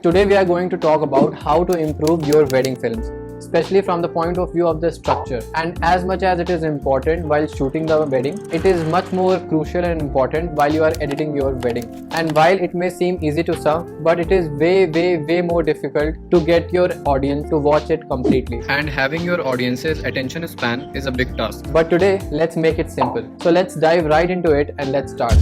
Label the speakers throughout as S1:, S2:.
S1: Today we are going to talk about how to improve your wedding films, especially from the point of view of the structure. And as much as it is important while shooting the wedding, it is much more crucial and important while you are editing your wedding. And while it may seem easy to some, but it is way more difficult to get your audience to watch it completely. And having your audience's attention span is a big task. But today, let's make it simple. So let's dive right into it and let's start.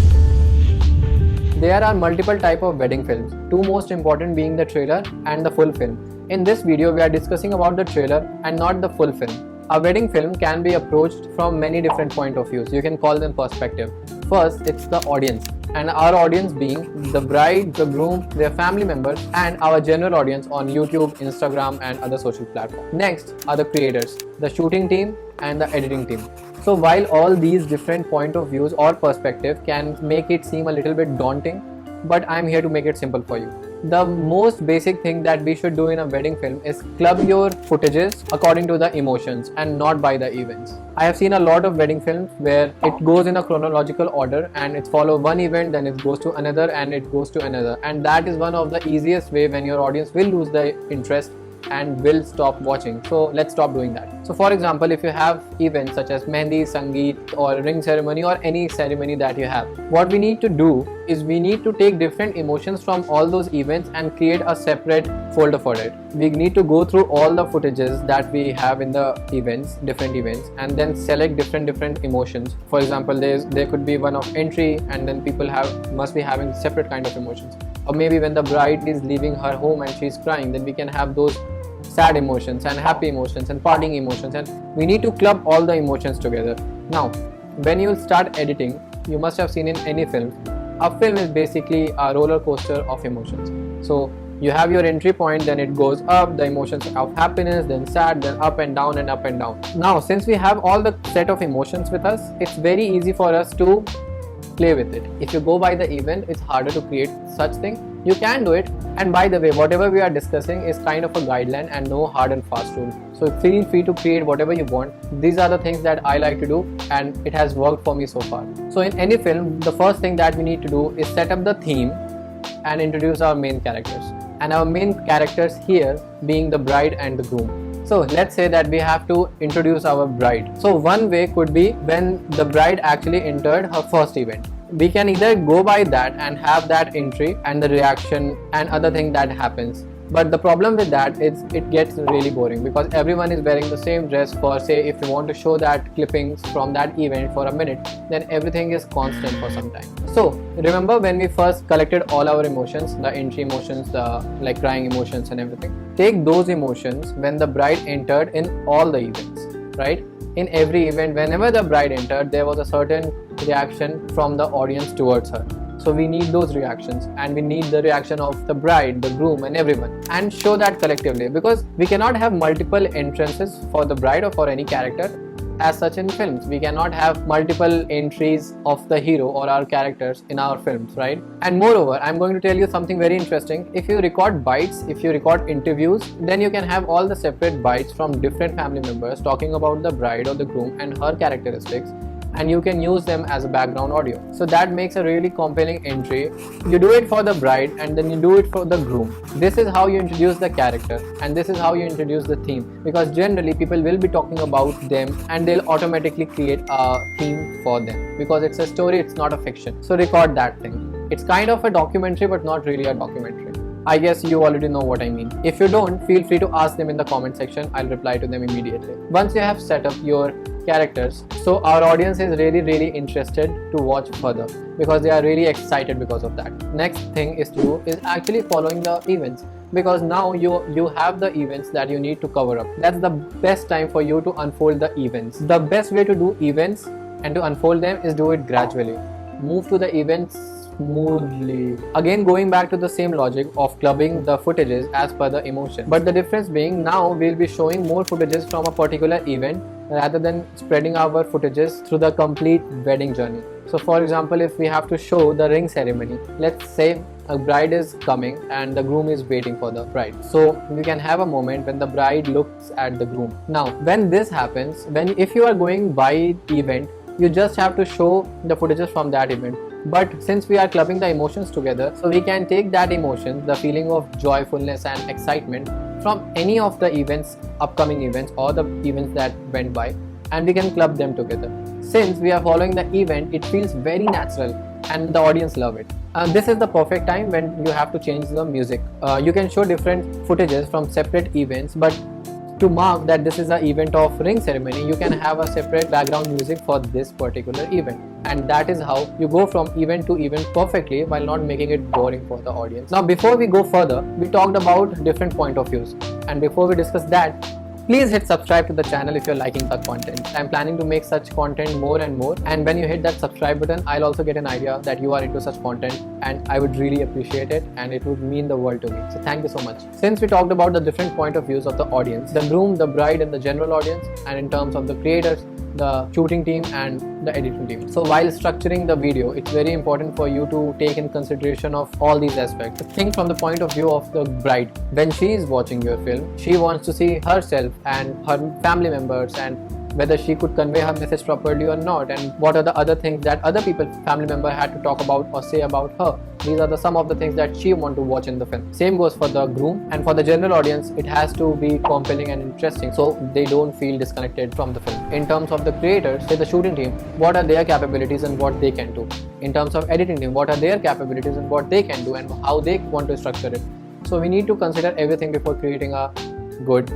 S1: There are multiple types of wedding films, two most important being the trailer and the full film. In this video, we are discussing about the trailer and not the full film. A wedding film can be approached from many different point of views. You can call them perspective. First, it's the audience, and our audience being the bride, the groom, their family members, and our general audience on YouTube, Instagram, and other social platforms. Next are the creators, the shooting team, and the editing team. So while all these different point of views or perspective can make it seem a little bit daunting, but I'm here to make it simple for you. The most basic thing that we should do in a wedding film is club your footages according to the emotions and not by the events. I have seen a lot of wedding films where it goes in a chronological order and it follows one event, then it goes to another and it goes to another, and that is one of the easiest way when your audience will lose the interest and will stop watching. So let's stop doing that. So for example, if you have events such as Mehndi, Sangeet or ring ceremony or any ceremony that you have, what we need to do is we need to take different emotions from all those events and create a separate folder for it. We need to go through all the footages that we have in the events, different events, and then select different emotions. For example, there could be one of entry, and then people must be having separate kind of emotions. Or maybe when the bride is leaving her home and she's crying, then we can have those sad emotions and happy emotions and parting emotions, and we need to club all the emotions together. Now, when you start editing, you must have seen in any film, a film is basically a roller coaster of emotions. So you have your entry point, then it goes up, the emotions of happiness, then sad, then up and down and up and down. Now, since we have all the set of emotions with us, it's very easy for us to play with it. If you go by the event, it's harder to create such thing. You can do it, and by the way, whatever we are discussing is kind of a guideline and no hard and fast rule. So feel free to create whatever you want. These are the things that I like to do, and it has worked for me so far. So in any film, the first thing that we need to do is set up the theme and introduce our main characters. And our main characters here being the bride and the groom. So let's say that we have to introduce our bride. So one way could be when the bride actually entered her first event. We can either go by that and have that entry and the reaction and other thing that happens. But the problem with that is it gets really boring because everyone is wearing the same dress for, say, if you want to show that clippings from that event for a minute, then everything is constant for some time. So remember when we first collected all our emotions, the entry emotions, the like crying emotions and everything. Take those emotions when the bride entered in all the events, right? In every event, whenever the bride entered, there was a certain reaction from the audience towards her. So we need those reactions, and we need the reaction of the bride, the groom and everyone, and show that collectively, because we cannot have multiple entrances for the bride or for any character as such in films. We cannot have multiple entries of the hero or our characters in our films, right? And moreover, I'm going to tell you something very interesting. If you record bites, if you record interviews, then you can have all the separate bites from different family members talking about the bride or the groom and her characteristics, and you can use them as a background audio. So that makes a really compelling entry. You do it for the bride and then you do it for the groom. This is how you introduce the character, and this is how you introduce the theme, because generally people will be talking about them and they'll automatically create a theme for them, because it's a story, it's not a fiction. So record that thing. It's kind of a documentary but not really a documentary. I guess you already know what I mean. If you don't, feel free to ask them in the comment section. I'll reply to them immediately. Once you have set up your characters, so our audience is really interested to watch further because they are really excited because of that. Next thing is to do is actually following the events, because now you have the events that you need to cover up. That's the best time for you to unfold the events. The best way to do events and to unfold them is do it gradually. Move to the events smoothly. Again, going back to the same logic of clubbing the footages as per the emotion. But the difference being, now we'll be showing more footages from a particular event rather than spreading our footages through the complete wedding journey. So for example, if we have to show the ring ceremony, let's say a bride is coming and the groom is waiting for the bride. So we can have a moment when the bride looks at the groom. Now, when this happens, if you are going by event, you just have to show the footages from that event. But since we are clubbing the emotions together, so we can take that emotion, the feeling of joyfulness and excitement from any of the events, upcoming events or the events that went by, and we can club them together. Since we are following the event, it feels very natural and the audience love it. This is the perfect time when you have to change the music. You can show different footages from separate events, but to mark that this is an event of ring ceremony, you can have a separate background music for this particular event, and that is how you go from event to event perfectly while not making it boring for the audience. Now before we go further, we talked about different point of views, and before we discuss that, please hit subscribe to the channel if you're liking the content. I'm planning to make such content more and more, and when you hit that subscribe button, I'll also get an idea that you are into such content, and I would really appreciate it and it would mean the world to me. So thank you so much. Since we talked about the different point of views of the audience, the groom, the bride and the general audience, and in terms of the creators, the shooting team and the editing team. So while structuring the video, it's very important for you to take in consideration of all these aspects. Think from the point of view of the bride. When she is watching your film, she wants to see herself and her family members, and whether she could convey her message properly or not, and what are the other things that other people, family member, had to talk about or say about her. These are some of the things that she want to watch in the film. Same goes for the groom, and for the general audience, it has to be compelling and interesting so they don't feel disconnected from the film. In terms of the creators, say the shooting team, what are their capabilities and what they can do. In terms of editing team, what are their capabilities and what they can do and how they want to structure it. So we need to consider everything before creating a good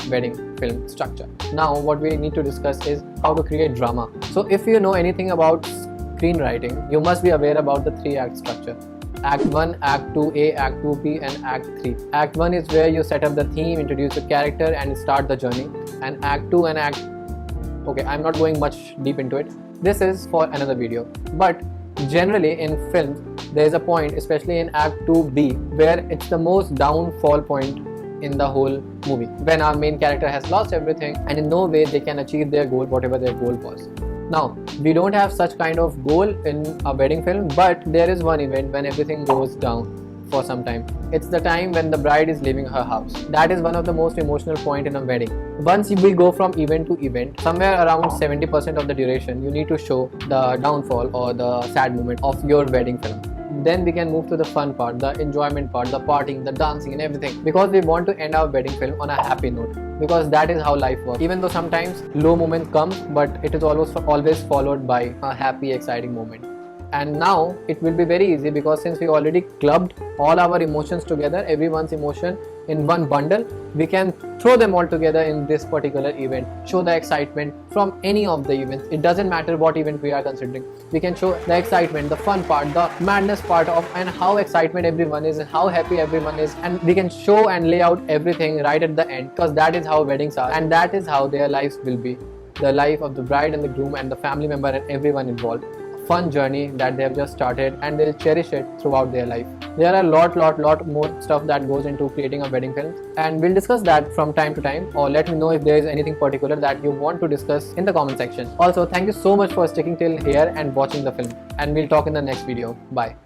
S1: wedding film structure. Now what we need to discuss is how to create drama. So if you know anything about screenwriting, you must be aware about the 3-act structure. Act 1, Act 2A, Act 2B and Act 3. Act 1 is where you set up the theme, introduce the character and start the journey. And Act 2 and okay, I'm not going much deep into it. This is for another video. But generally in films, there is a point, especially in Act 2B, where it's the most downfall point in the whole movie, when our main character has lost everything and in no way they can achieve their goal, whatever their goal was. Now we don't have such kind of goal in a wedding film, but there is one event when everything goes down for some time. It's the time when the bride is leaving her house. That is one of the most emotional point in a wedding. Once we go from event to event, somewhere around 70% of the duration, you need to show the downfall or the sad moment of your wedding film. Then we can move to the fun part, the enjoyment part, the partying, the dancing and everything, because we want to end our wedding film on a happy note, because that is how life works. Even though sometimes low moments comes, but it is always followed by a happy, exciting moment. And now it will be very easy, because since we already clubbed all our emotions together, everyone's emotion in one bundle, we can throw them all together in this particular event, show the excitement from any of the events. It doesn't matter what event we are considering. We can show the excitement, the fun part, the madness part of, and how excitement everyone is and how happy everyone is, and we can show and lay out everything right at the end, because that is how weddings are and that is how their lives will be. The life of the bride and the groom and the family member and everyone involved. Fun journey that they have just started, and they'll cherish it throughout their life. There are a lot more stuff that goes into creating a wedding film, and we'll discuss that from time to time, or let me know if there is anything particular that you want to discuss in the comment section. Also, thank you so much for sticking till here and watching the film, and we'll talk in the next video. Bye.